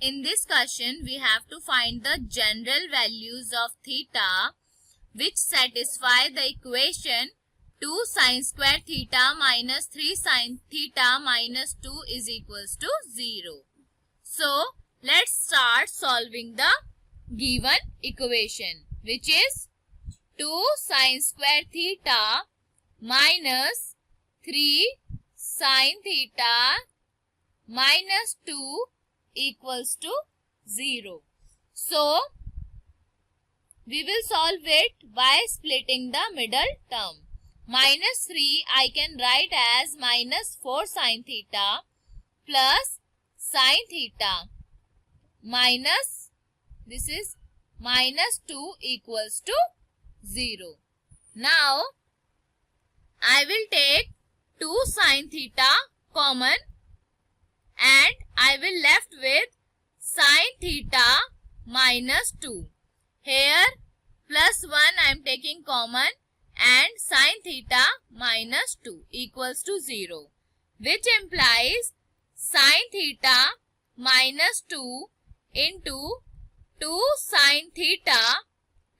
in this question we have to find the general values of theta which satisfy the equation 2 sin square theta minus 3 sin theta minus 2 is equals to 0. So let's start solving the given equation, which is 2 sin square theta minus 3 sin theta minus 2 equals to 0. So we will solve it by splitting the middle term. Minus 3 I can write as minus 4 sin theta plus sin theta minus, this is minus 2 equals to 0. Now I will take 2 sin theta common and I will left with sin theta minus 2. Here plus 1 I am taking common and sin theta minus 2 equals to 0, which implies sin theta minus 2 into 2 sin theta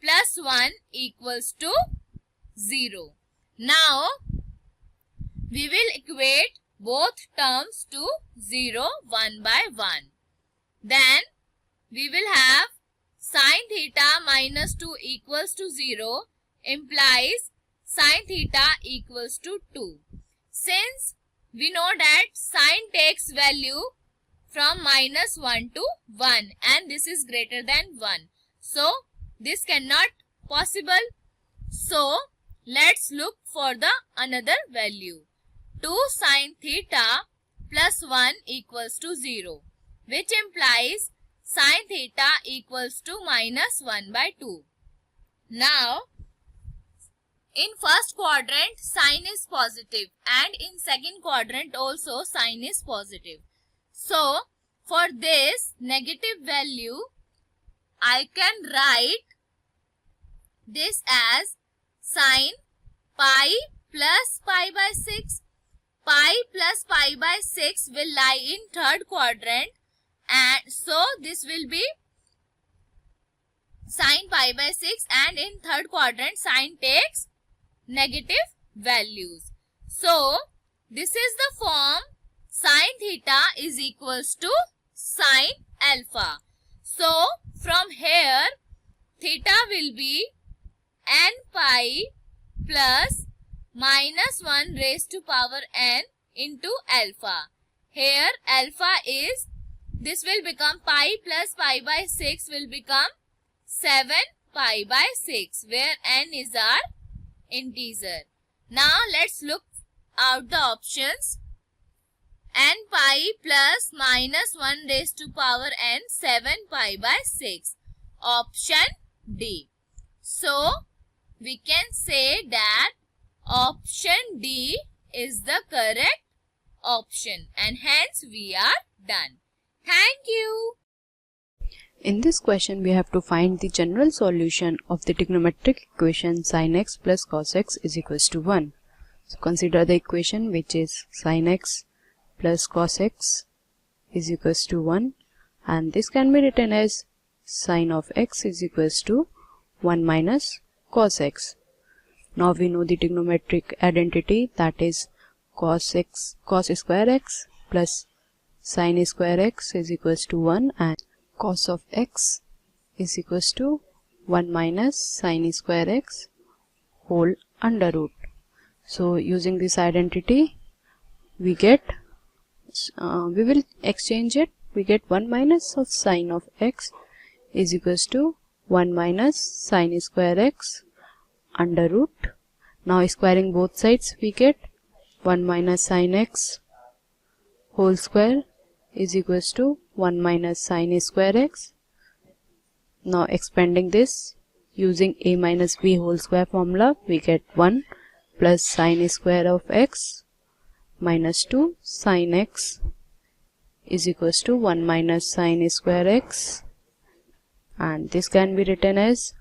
plus 1 equals to 0. Now we will equate both terms to 0 1 by 1. Then we will have sin theta minus 2 equals to 0 implies sin theta equals to 2. Since we know that sin takes value from minus 1 to 1 and this is greater than 1. So this cannot possible. So let's look for the another value. 2 sin theta plus 1 equals to 0, which implies sin theta equals to minus 1 by 2. Now in first quadrant sin is positive and in second quadrant also sin is positive. So for this negative value I can write this as sin pi plus pi by 6. Pi plus pi by 6 will lie in third quadrant and so this will be sin pi by 6 and in third quadrant sin takes negative values. So this is the form sin theta is equals to sin alpha. So from here theta will be n pi plus minus 1 raised to power n into alpha. Here alpha is, this will become pi plus pi by 6 will become 7 pi by 6 where n is our integer. Now let's look out the options. N pi plus minus 1 raised to power n 7 pi by 6. Option D. So we can say that option D is the correct option and hence we are done. Thank you. In this question, we have to find the general solution of the trigonometric equation sin x plus cos x is equals to 1. So consider the equation which is sin x plus cos x is equals to 1 and this can be written as sin of x is equals to 1 minus cos x. Now we know the trigonometric identity, that is cos square x plus sin square x is equals to 1 and cos of x is equals to 1 minus sin square x whole under root. So using this identity we get, we will exchange it, we get 1 minus of sin of x is equals to 1 minus sin square x under root. Now squaring both sides we get 1 minus sin x whole square is equals to 1 minus sin square x. Now expanding this using a minus b whole square formula we get 1 plus sin square of x minus 2 sin x is equals to 1 minus sin square x and this can be written as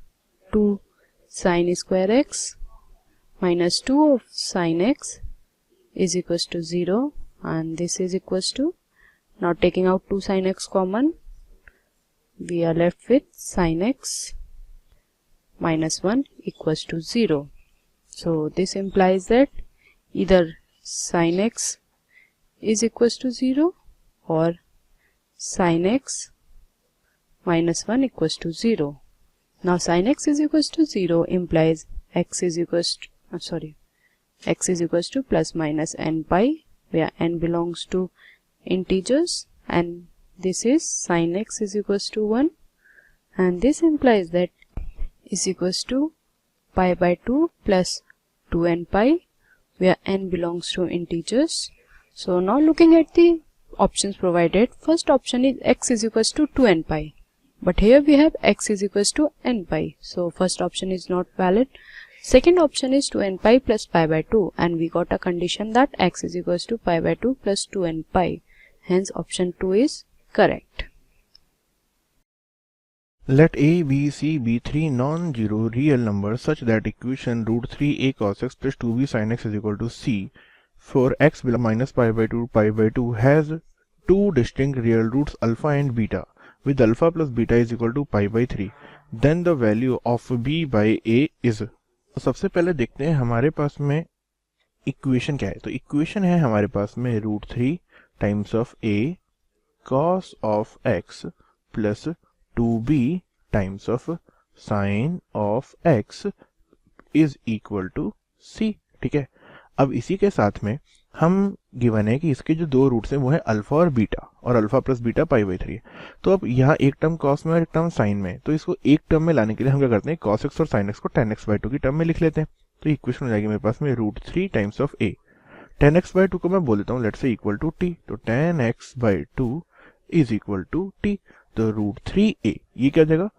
2 sin square x minus 2 of sin x is equals to 0 and this is equals to, now taking out 2 sin x common, we are left with sin x minus 1 equals to 0. So this implies that either sin x is equals to 0 or sin x minus 1 equals to 0. Now sin x is equals to 0 implies x is equals to, x is equals to plus minus n pi, where n belongs to integers, and this is sin x is equals to 1, and this implies that is equals to pi by 2 plus 2n pi, where n belongs to integers. So now looking at the options provided, first option is x is equals to 2n pi, but here we have x is equals to n pi, so first option is not valid. Second option is 2n pi plus pi by 2, and we got a condition that x is equals to pi by 2 plus 2n pi, hence option 2 is correct. Let a, b, c be three non-zero real numbers such that equation root 3a cos x plus 2b sin x is equal to c for x below minus pi by 2 has two distinct real roots alpha and beta with alpha plus beta is equal to pi by 3. Then the value of b by a is. तो सबसे पहले देखते हैं हमारे पास में equation क्या है. तो इक्वेशन है हमारे पास में root 3 times of a cos of x plus 2b times of sine of x is equal to c. ठीक है, अब इसी के साथ में हम गिवन है कि इसके जो दो रूट्स हैं वो है अल्फा और बीटा, और alpha plus beta pi by 3. तो अब यहाँ एक टर्म कॉस में और एक टर्म साइन में, तो इसको एक टर्म में लाने के लिए हम क्या करते हैं, कॉस एक्स और साइन एक्स को tan x बाई 2 की टर्म में लिख लेते हैं. तो इक्वेशन हो जाएगी मेरे पास में root 3 times of a. tan x by 2 को मैं बोल देता हूँ let's say equal to t, तो tan x by 2 is equal to t. तो रूट 3a ये क्या जाएगा,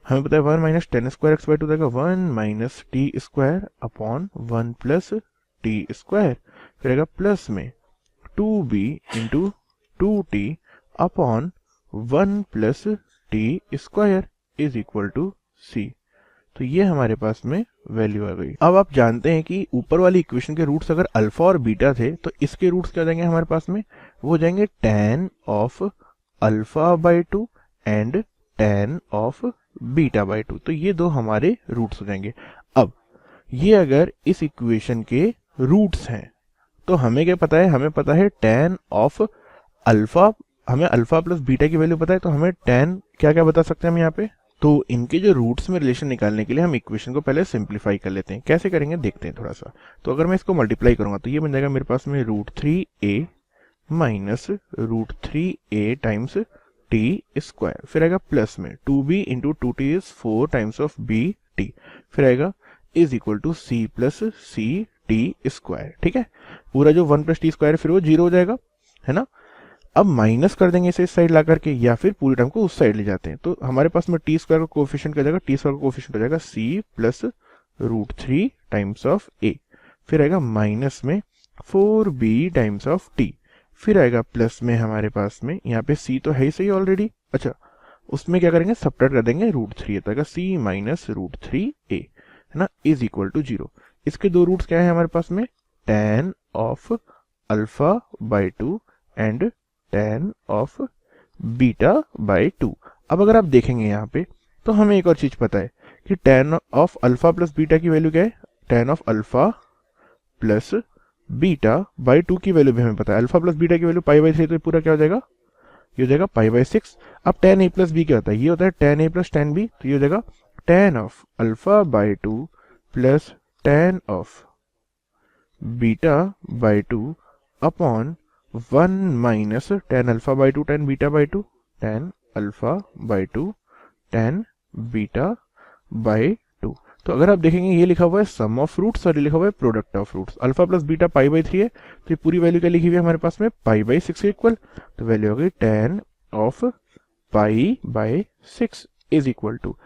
हमें पता है 1 minus tan square x by 2 जाएगा 1 minus t square upon 1 plus t square, फिर आएगा प्लस में 2b into 2t upon 1 plus t square is equal to c. तो ये हमारे पास में वैल्यू आ गई. अब आप जानते हैं कि ऊपर वाली इक्वेशन के रूट्स अगर अल्फा और बीटा थे तो इसके रूट्स क्या जाएंगे हमारे पास में, वो हो जाएंगे tan of alpha by 2 and tan of beta by 2. तो ये दो हमारे रूट्स हो जाएंगे. अब ये अगर इस इक्वेशन के रूट्स हैं तो हमें क्या पता है, हमें पता है tan ऑफ अल्फा, हमें अल्फा प्लस बीटा की वैल्यू पता है, तो हमें tan क्या क्या बता सकते हैं हम यहाँ पे. तो इनके जो रूट्स में रिलेशन निकालने के लिए हम इक्वेशन को पहले सिंप्लीफाई कर लेते हैं. कैसे करेंगे देखते हैं थोड़ा सा. तो अगर मैं इसको मल्टीप्लाई करूंगा तो ये बन जाएगा मेरे पास में root 3a minus root 3a times t square, फिर आएगा प्लस में 2b into 2t is 4 times of bt, फिर आएगा is equal to c plus c t square. ठीक है, पूरा जो 1 प्लस टी स्क्वायर फिर वो 0 हो जाएगा, है ना. अब माइनस कर देंगे इसे इस साइड ला करके, या फिर पूरी टर्म को उस साइड ले जाते हैं. तो हमारे पास में टी स्क्वायर का कोएफिशिएंट क्या जाएगा, टी स्क्वायर का कोएफिशिएंट हो जाएगा c plus root 3 times of a, फिर आएगा माइनस में 4b टाइम्स ऑफ t, फिर आएगा प्लस में हमारे पास में यहाँ पे c तो है ही सही ऑलरेडी. अच्छा, उसमें क्या करेंगे, सबट्रैक्ट कर देंगे रूट 3 तक, c माइनस रूट 3a, है ना, इज इक्वल टू 0. इसके दो रूट्स क्या है हमारे पास में, tan of alpha by 2 and tan of beta by 2. अब अगर आप देखेंगे यहाँ पे तो हमें एक और चीज पता है कि tan of alpha plus beta की वैल्यू क्या है, tan of alpha plus beta by 2 की वैल्यू भी हमें पता है. अल्फा प्लस बीटा की वैल्यू पाई बाई 3, तो पूरा क्या हो जाएगा, ये हो जाएगा पाई बाई 6. अब tan a प्लस बी क्या होता है, ये होता है tan a plus tan b, तो ये हो जाएगा tan of alpha by 2 plus tan of beta by 2 upon 1 minus tan alpha by 2 tan beta by 2, tan alpha by 2 tan beta by 2. तो अगर आप देखेंगे ये लिखा हुआ है सम ऑफ रूट्स और ये लिखा हुआ है product of roots. Alpha plus beta pi by 3 है, तो ये पूरी वैल्यू क्या लिखी हुई है हमारे पास में, पाई बाई 6 के इक्वल. तो वैल्यू हो गई tan of pi by 6 is equal to,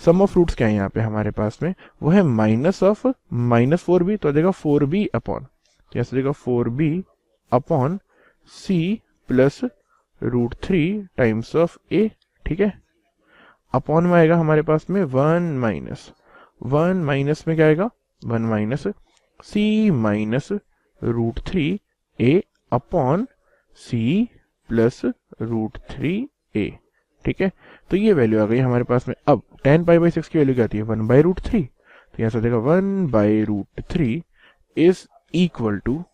sum of roots क्या है यहाँ पे हमारे पास में, वो है माइनस ऑफ माइनस 4b, तो आ जाएगा 4b अपॉन, तो यहाँ से जाएगा 4b upon c plus root 3 times of a. ठीक है, अपॉन में आएगा हमारे पास में 1 माइनस में क्या आएगा, 1 minus c minus root 3a upon c plus root 3a. ठीक है, तो ये वैल्यू आ गई हमारे पास में। अब tan पाई बाई 6 की वैल्यू क्या आती है 1/√3, तो यहाँ से देखा 1/√3 इज इक्वल टू,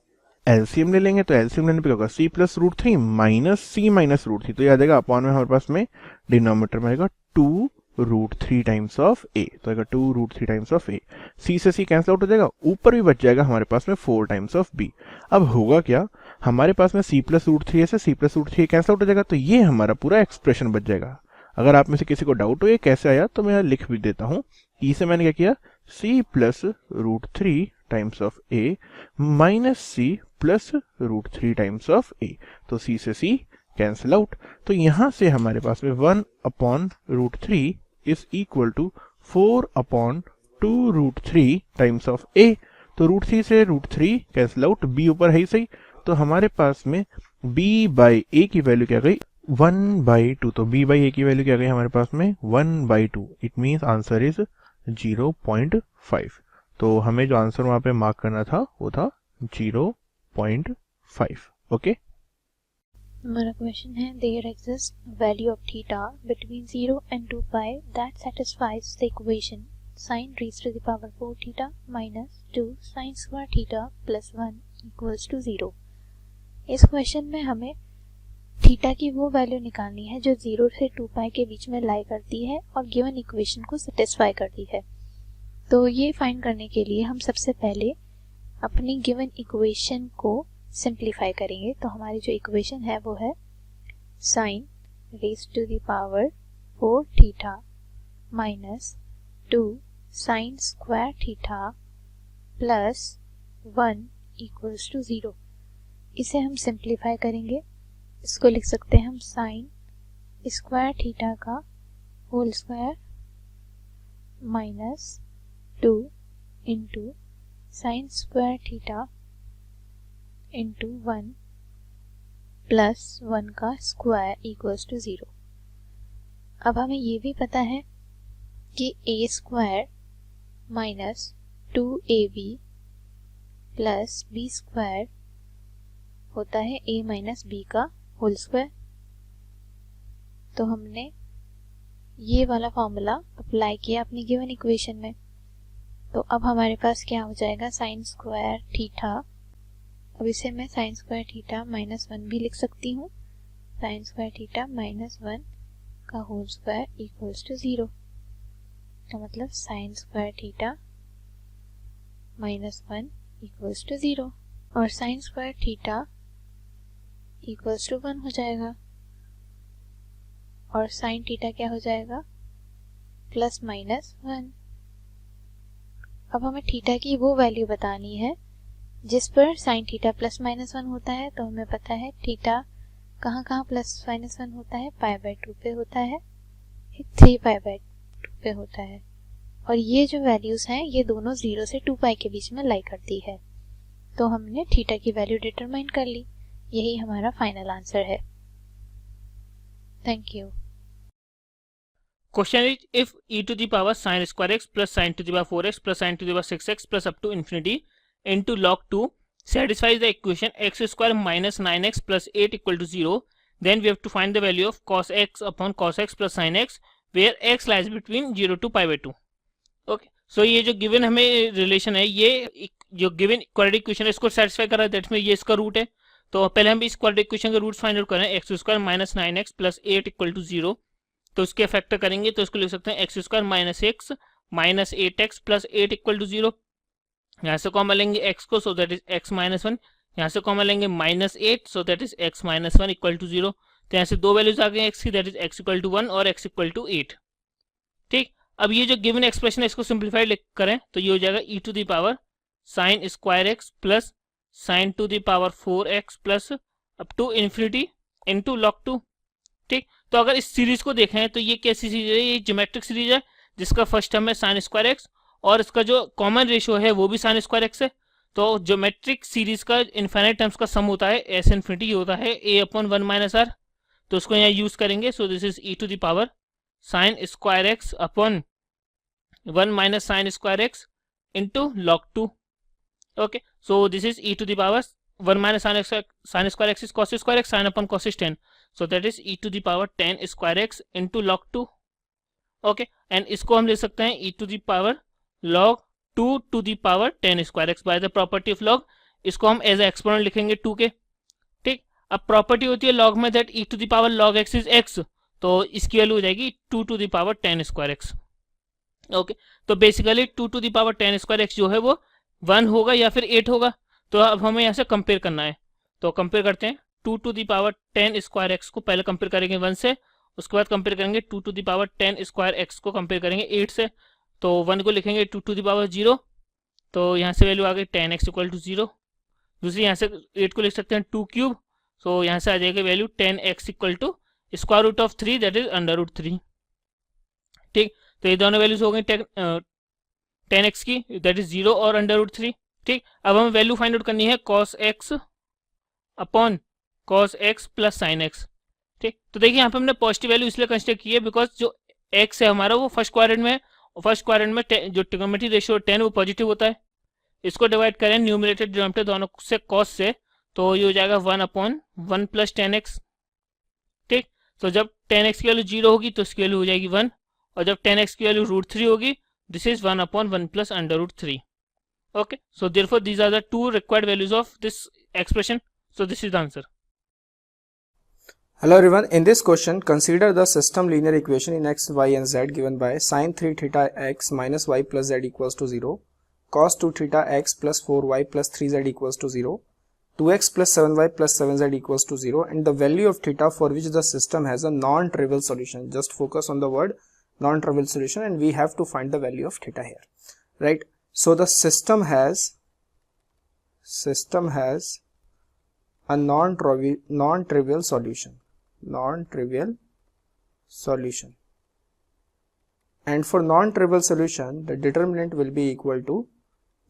एलसीएम ले लेंगे तो एलसीएम लेने पे क्या होगा c प्लस √3 माइनस सी माइनस √3, तो याद आएगा अपॉन में हमारे पास में डिनोमिनेटर में आएगा 2√3 टाइम्स ऑफ a, तो आएगा 2√3 टाइम्स ऑफ a, c से c कैंसिल आउट हो जाएगा, ऊपर भी बच जाएगा हमारे पास में 4 टाइम्स ऑफ b। अब होगा क्या, हमारे पास में c प्लस √3 से c प्लस √3 कैंसिल आउट हो जाएगा, तो ये हमारा पूरा एक्सप्रेशन बच जाएगा। अगर आप में से किसी को डाउट हो ये कैसे आया तो मैं लिख भी देता हूँ। e से मैंने क्या किया, c plus √3 times of a minus c plus √3 times of a, तो c से c कैंसिल आउट, तो यहां से हमारे पास में 1/√3 is equal to 4/2√3 times of a, तो √3 से √3 कैंसिल आउट, b ऊपर है ही सही, तो हमारे पास में b बाई a की वैल्यू क्या गई 1/2, तो b बाई a की वैल्यू क्या गई हमारे पास में 1/2, इट मीन्स आंसर इज 0.5, तो हमें जो आंसर वहां पे मार्क करना था वो था 0.5। ओके, हमारा क्वेश्चन है there exist value of theta between 0 and 2 pi that satisfies the equation sin raised to the power 4 theta minus 2 sin square theta plus 1 equals to 0। इस क्वेश्चन में हमें थीटा की वो वैल्यू निकालनी है जो 0 से 2 पाई के बीच में लाई करती है और गिवन इक्वेशन को सेटिस्फाई करती है। तो ये फाइंड करने के लिए हम सबसे पहले अपनी गिवन इक्वेशन को सिंप्लीफाई करेंगे। तो हमारी जो इक्वेशन है वो है sin raised to the power 4 theta minus 2 sin square theta plus 1 equals to 0। इसे हम सिंप्लीफाई करेंगे, इसको लिख सकते हैं हम sin स्क्वायर थीटा का whole square minus 2 into sine square theta into 1 plus 1 का स्क्वायर इक्वल्स टू 0। अब हमें ये भी पता है कि a square minus 2ab plus b square होता है a माइनस b का होल स्क्वायर। तो हमने ये वाला फॉर्मूला अप्लाई किया अपनी गिवन इक्वेशन में। तो अब हमारे पास क्या हो जाएगा साइन स्क्वायर थीटा, अब इसे मैं साइन स्क्वायर थीटा माइनस 1 भी लिख सकती हूँ, साइन स्क्वायर थीटा माइनस 1 का होल स्क्वायर इक्वल्स टू 0। तो मतलब sine square theta minus 1 equals to 0 और sine square theta equals to 1 हो जाएगा और साइन थीटा क्या हो जाएगा प्लस माइनस 1। अब हमें थीटा की वो वैल्यू बतानी है जिस पर साइन थीटा प्लस माइनस 1 होता है। तो हमें पता है थीटा कहाँ कहाँ प्लस माइनस 1 होता है, π/2 पे होता है, 3π/2 पे होता है, और ये जो वैल्यूज हैं ये दोनों 0 से 2 पाई के बीच में लाई करती है। तो हमने थीटा की वैल्यू डिटरमाइन कर ली, यही हमारा फाइनल आंसर है। Thank you. Question is, if e to the power sin square x plus sin to the power 4x plus sin to the power 6x plus up to infinity into log 2 satisfies the equation x square minus 9x plus 8 equal to 0, then we have to find the value of cos x upon cos x plus sin x where x lies between 0 to π/2। Okay, सो ये जो given हमें relation है, ये जो given quadratic equation है इसको satisfy कर रहा है, दैट मीन ये इसका रूट है। तो पहले हम इस क्वाड्रेटिक इक्वेशन का रूट फाइंड आउट करें, x square minus 9x plus 8 equal to 0, तो उसके फैक्टर करेंगे तो इसको लिख सकते हैं x square minus x minus 8x plus 8 equal to 0। यहाँ से कॉमन लेंगे x को, so that is x minus 1, यहाँ से कॉमन लेंगे minus 8, so that is x minus 1 equal to 0। तो यहाँ से दो वैल्यूज आ गई x की, that is x equal to 1 और x इक्वल टू 8। ठीक, अब ये जो गिवन एक्सप्रेशन है इसको सिंप्लीफाइड करें तो ये हो जाएगा e to the power sine square x plus sine to the power 4x plus up to infinity into log 2। ठीक, तो अगर इस सीरीज को देखें तो ये कैसी सीरीज है, ये ज्योमेट्रिक सीरीज है जिसका फर्स्ट टर्म है साइन स्क्वायर एक्स और इसका जो कॉमन रेशियो है वो भी साइन स्क्वायर एक्स है। तो ज्योमेट्रिक सीरीज का इनफाइनाइट टर्म्स का सम होता है एस इन्फिनिटी होता है a/1 माइनस आर, तो उसको यहाँ यूज करेंगे। So this is e to the power sine square x upon 1 minus sine square x into log 2। Okay, so this is e to the power 1 minus sine square x is cos square x, sine upon cos is 10, so that is e to the power 10 square x into log 2. Okay, and इसको हम ले सकते हैं e to the power log 2 to the power 10 square x by the property of log. इसको हम as exponent लिखेंगे 2 के. ठीक, अब प्रॉपर्टी होती है log में that e to the power log x is x, तो इसकी वैल्यू हो जाएगी 2 to the power 10 square x. Okay, तो basically 2 to the power 10 square x जो है वो 1 होगा या फिर 8 होगा. तो अब हमें यहाँ से कंपेयर करना है, तो कंपेयर करते हैं. 2 to the power 10 square x को पहले कंपेयर करेंगे 1 से, उसके बाद कंपेयर करेंगे 2 to the power 10 square x को कंपेयर करेंगे 8 से. तो 1 को लिखेंगे 2 टू द पावर 0, तो यहाँ से वैल्यू आ गई 10x इक्वल टू 0. दूसरी यहाँ से 8 को लिख सकते हैं 2 क्यूब, सो यहाँ से आ जाएगा value 10x equal to square root of 3 that is under root 3. ठीक, तो ये दोनों वैल्यूज हो गई 10x की, दैट इज 0 और अंडर रूट 3. ठीक, अब हमें वैल्यू फाइंड आउट करनी है cos x upon cos x plus sign x. ठीक, तो देखिए यहाँ पे हमने पॉजिटिव वैल्यू इसलिए कंसिडर की है बिकॉज जो x है हमारा वो फर्स्ट क्वाड्रेंट में है, और फर्स्ट क्वाड्रेंट में जो ट्रिग्नोमेट्री रेशियो 10 वो पॉजिटिव होता है. इसको डिवाइड करें न्यूमरेटर डिनोमिनेटर दोनों से cos से, तो ये हो जाएगा 1 अपॉन 1 प्लस 10x. ठीक, तो जब 10x की वैल्यू 0 होगी तो इसकी वैल्यू हो जाएगी 1, और जब 10x की वैल्यू रूट 3 होगी this is 1 upon 1 plus under root 3. Okay, so therefore these are the two required values of this expression. So this is the answer. Hello everyone, in this question consider the system linear equation in x, y and z given by sin 3 theta x minus y plus z equals to 0, cos 2 theta x plus 4y plus 3z equals to 0, 2x plus 7y plus 7z equals to 0, and the value of theta for which the system has a non-trivial solution. Just focus on the word non-trivial solution, and we have to find the value of theta here, right? So the system has a non-trivial solution, and for non-trivial solution the determinant will be equal to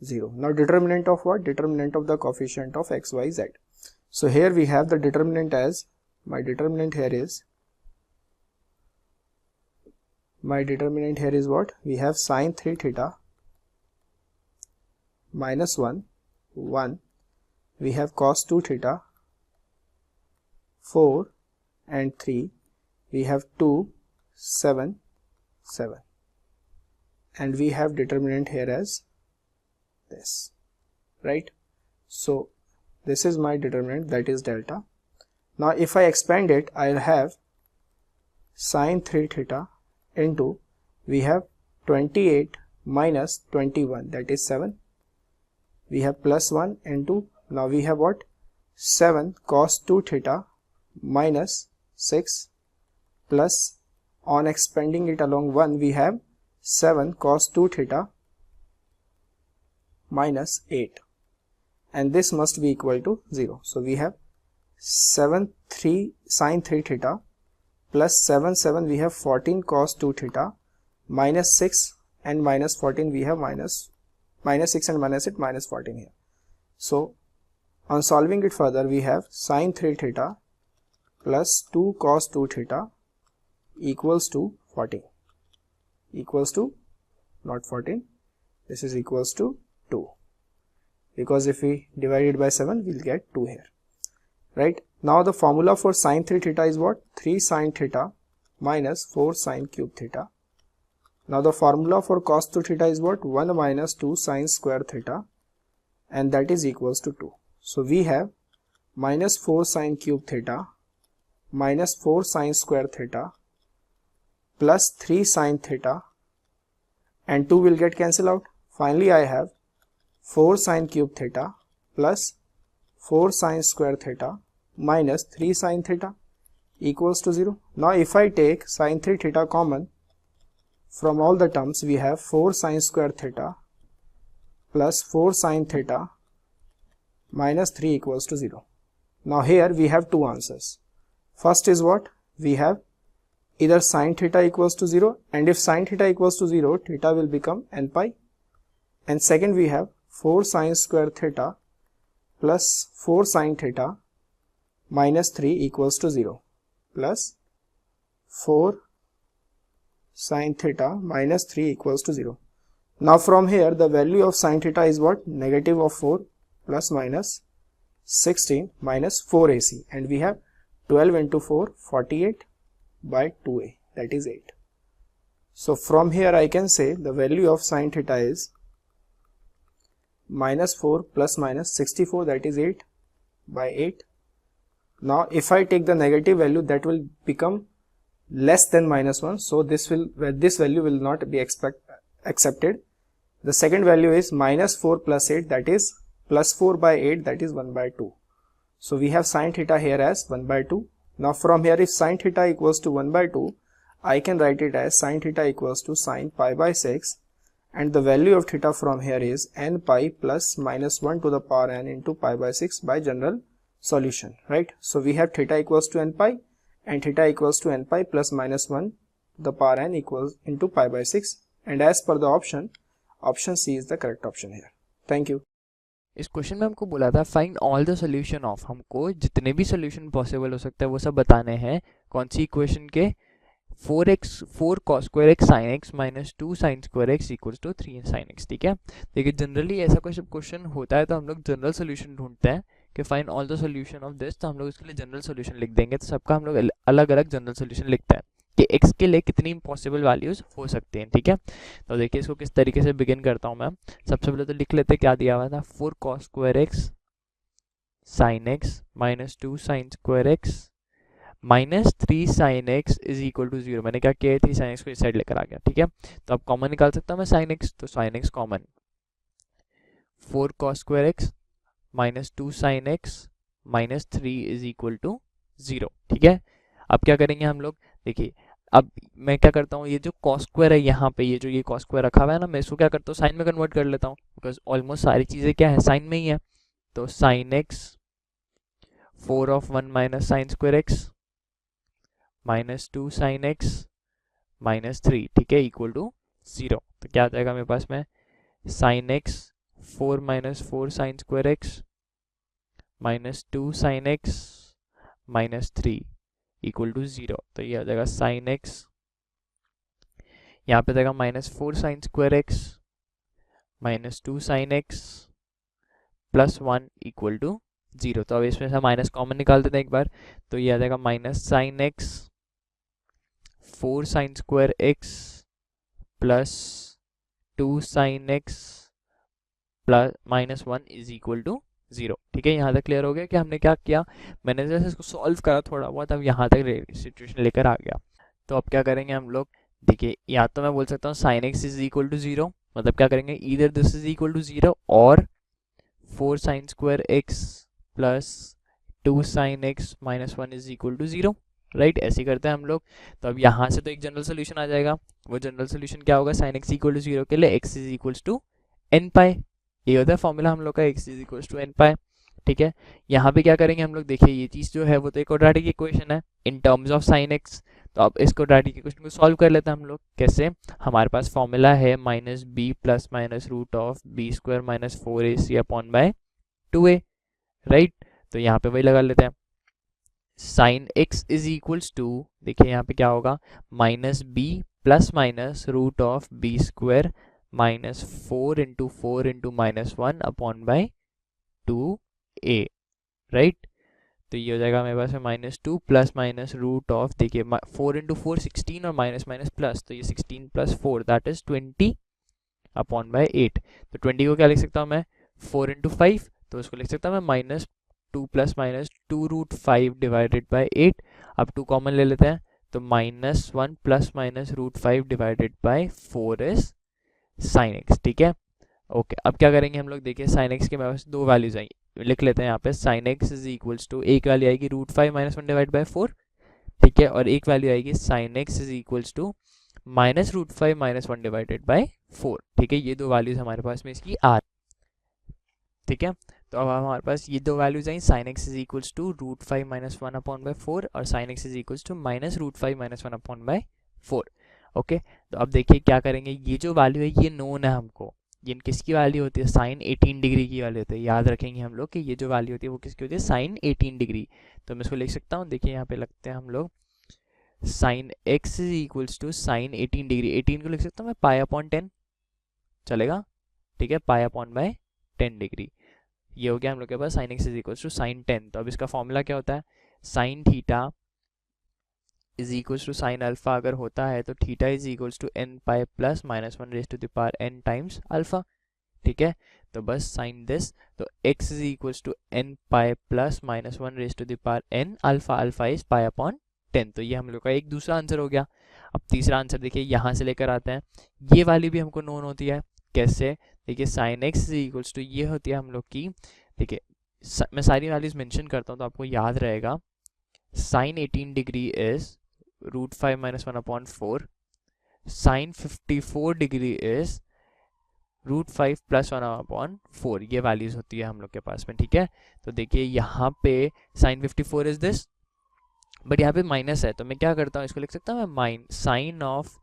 0. Now determinant of what? Determinant of the coefficient of x, y, z. So here we have the determinant as, my determinant here is what? We have sin 3 theta minus 1, we have cos 2 theta, 4 and 3, we have 2, 7, and we have determinant here as this, right? So this is my determinant, that is delta. Now if I expand it, I'll have sin 3 theta into, we have 28 minus 21, that is 7. We have plus 1 into, now we have what? 7 cos 2 theta minus 6 plus, on expanding it along 1, we have 7 cos 2 theta minus 8, and this must be equal to 0. So we have 7 3 sin 3 theta plus 7 we have 14 cos 2 theta minus 6 and minus 14, we have minus 6 and minus 8, minus 14 here. So on solving it further, we have sin 3 theta plus 2 cos 2 theta equals to 14, equals to, not 14, this is equals to 2, because if we divide it by 7 we'll get 2 here, right? Now the formula for sin 3 theta is what? 3 sin theta minus 4 sin cube theta. Now the formula for cos 2 theta is what? 1 minus 2 sin square theta, and that is equals to 2. So we have minus 4 sin cube theta minus 4 sin square theta plus 3 sin theta, and 2 will get cancelled out. Finally I have 4 sin cube theta plus 4 sin square theta minus 3 sin theta equals to 0. Now if I take sin 3 theta common from all the terms, we have 4 sin square theta plus 4 sin theta minus 3 equals to 0. Now here we have two answers. First is what? We have either sin theta equals to 0, and if sin theta equals to 0, theta will become n pi. And second, we have 4 sin square theta plus 4 sin theta minus 3 equals to 0, plus 4 sin theta minus 3 equals to 0. Now from here the value of sin theta is what? Negative of 4 plus minus 16 minus 4 AC, and we have 12 into 4, 48 by 2a, that is 8. So from here I can say the value of sin theta is minus 4 plus minus 64, that is 8 by 8. Now if I take the negative value, that will become less than minus 1, so this value will not be accepted. The second value is minus 4 plus 8, that is plus 4 by 8, that is 1 by 2. So we have sin theta here as 1 by 2. Now from here, if sin theta equals to 1 by 2, I can write it as sin theta equals to sin pi by 6, and the value of theta from here is n pi plus minus 1 to the power n into pi by 6 by general solution, right? So we have theta equals to n pi and theta equals to n pi plus minus 1 the power n equals into pi by 6, and as per the option C is the correct option here. Thank you. इस question में हमको बोला था find all the solution of, हमको जितने भी solution possible हो सकता है वो सब बताने हैं कौन सी इक्वेशन के 4 cos square x sin x minus 2 sin square x equals to 3 sin x, ठीक है। देखिए जनरली ऐसा कोई सब क्वेश्चन होता है तो हम लोग जनरल सोल्यूशन ढूंढते हैं कि find all the solution of this, तो हम लोग इसके लिए जनरल सोल्यूशन लिख देंगे। तो सबका हम लोग अलग अलग जनरल सोल्यूशन लिखते हैं कि x के लिए कितनी पॉसिबल वैल्यूज हो सकती हैं, ठीक है। तो देखिए इसको किस तरीके से बिगिन करता हूँ मैं। सबसे पहले तो लिख लेते क्या दिया हुआ था, 4 cos square x sin x minus 2 sin square x minus 3 sin x is equal to 0। मैंने क्या किया, 3 sin x को इस साइड लेकर आ गया, ठीक है। तो अब कॉमन निकाल सकता हूँ मैं sin x, तो sin x common, 4 cos square x minus 2 sin x minus 3 is equal to 0, ठीक है। अब क्या करेंगे हम लोग, देखिए अब मैं क्या करता हूँ, ये जो cos square है यहाँ पे, ये cos square रखा हुआ है ना, मैं इसको क्या करता हूँ साइन में कन्वर्ट कर लेता हूँ, बिकॉज ऑलमोस्ट सारी चीज़ें क्या है साइन में ही है। तो sin x 4 of 1 minus sin square x minus 2 sin x minus 3, ठीक है, इक्वल टू 0। तो क्या आ जाएगा मेरे पास में, sin x 4 minus 4 sin square x minus 2 sin x minus 3 equal to 0। तो ये आ जाएगा sin x, यहाँ पे जाएगा minus 4 sin square x minus 2 sin x plus 1 equal to 0। तो अब इसमें से माइनस कॉमन निकाल देते हैं एक बार, तो ये आ जाएगा minus sin x 4 sin square x plus 2 sin x plus minus 1 is equal to 0, ठीक है। यहाँ तक क्लियर हो गया कि हमने क्या किया, मैंने जैसे इसको सॉल्व करा थोड़ा बहुत, अब यहाँ तक सिचुएशन लेकर आ गया। तो अब क्या करेंगे हम लोग, देखिए या तो मैं बोल सकता हूँ sin x is equal to 0, मतलब क्या करेंगे, either this is equal to 0 और 4 sin square x plus 2 sin x minus 1 is equal to 0, right, ऐसे करते हैं हम लोग। तो अब यहाँ से तो एक जनरल सोल्यूशन आ जाएगा, वो जनरल सोल्यूशन क्या होगा, sin x इक्वल टू 0 के लिए x is equal to n pi, ये होता है फॉर्मूला हम लोग का, x is equal to n pi, ठीक है। यहाँ पे क्या करेंगे हम लोग, देखिए ये चीज़ जो है वो तो एक क्वाड्रेटिक इक्वेशन है in terms of sin x। तो अब इस क्वाड्रेटिक इक्वेशन को सॉल्व कर लेते हैं हम लोग, कैसे, हमारे पास फॉर्मूला है minus b plus minus root of b square minus 4ac upon by 2a, right. तो यहाँ पे वही लगा लेते हैं, sin x is equals to, देखिए यहाँ पे क्या होगा, minus b plus minus root of b square minus 4 into minus 1 upon by 2a, right. तो ये हो जाएगा मेरे पास में minus 2 plus minus root of, देखिए 4 इंटू 4 16 और माइनस माइनस प्लस, तो ये 16 plus 4 that is 20 upon bye 8। तो 20 को क्या लिख सकता हूँ मैं, 4 इंटू 5, तो उसको लिख सकता हूँ मैं minus 2 plus minus 2 root 5 divided by 8। अब 2 कॉमन ले लेते हैं, तो minus 1 plus minus root 5 divided by 4 is sin x, ठीक है। ओके, अब क्या करेंगे हम लोग, देखिए sin x के मेरे पास दो वैल्यूज आई, लिख लेते हैं यहाँ पे, sin x is equals to, एक वैल्यू आएगी रूट 5 माइनस 1 डिवाइड बाय 4, ठीक है, और एक वैल्यू आएगी sin x is equals to minus root 5 minus 1 divided by 4, ठीक है। ये दो वैल्यूज हमारे पास में इसकी आ, ठीक है। तो अब हमारे पास ये दो वैल्यूज आई, sin x is equals to root 5 minus 1 upon by 4 और sin x is equals to minus root 5 minus 1 upon by 4, okay. तो अब देखिए क्या करेंगे, ये जो वैल्यू है ये नोन है हमको, ये किसकी वैल्यू होती है, साइन 18 डिग्री की वैल्यू होती है, याद रखेंगे हम लोग कि ये जो वैल्यू होती है वो किसकी होती है, साइन 18 डिग्री। तो मैं इसको लिख सकता हूँ, देखिए यहाँ पे लगते हैं हम लोग, sine x is equals to sine 18 degree, 18 को लिख सकता हूँ मैं पाई अपॉन 10, चलेगा, ठीक है, पाई अपॉन बाय 10 डिग्री। ये हो गया हम लोग के पास sine x is equals to sine 10। तो अब इसका फॉर्मूला क्या होता है, sine theta is equals to sine alpha अगर होता है तो theta is equals to n pi plus minus one raise to the power n times alpha, ठीक है। तो बस साइन दिस, तो x is equals to n pi plus minus one raise to the power n alpha, alpha is pi upon 10। तो ये हम लोग का एक दूसरा आंसर हो गया। अब तीसरा आंसर देखिए यहाँ से लेकर आते हैं, ये वाली भी हमको नोन होती है। कैसे? देखिए sine x is equals to ये होती है हम लोग की, देखिए मैं सारी वैल्यूज मेंशन करता हूँ तो आपको याद रहेगा। Sine 18 degree is √5 minus 1 upon 4, sine 54 degree is √5 plus 1 upon 4, ये वैल्यूज होती है हम लोग के पास में, ठीक है। तो देखिए यहाँ पे साइन 54 इज दिस, बट यहाँ पे माइनस है तो मैं क्या करता हूँ, इसको लिख सकता हूँ मैं साइन ऑफ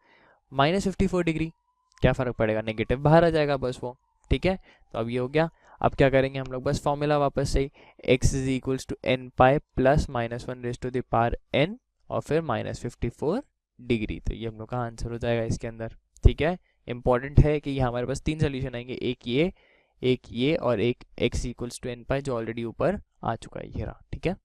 माइनस 54 डिग्री, क्या फ़र्क पड़ेगा, नेगेटिव बाहर आ जाएगा बस वो, ठीक है। तो अब ये हो गया। अब क्या करेंगे हम लोग, बस फॉर्मूला वापस से x is equals to n pi plus minus one raise to the power n और फिर माइनस 54 डिग्री। तो ये हम लोग का आंसर हो जाएगा इसके अंदर, ठीक है। इंपॉर्टेंट है कि ये हमारे पास 3 सोल्यूशन आएंगे, एक ये और एक x इक्वल्स टू एन पाई जो ऑलरेडी ऊपर आ चुका है, ये रहा, ठीक है।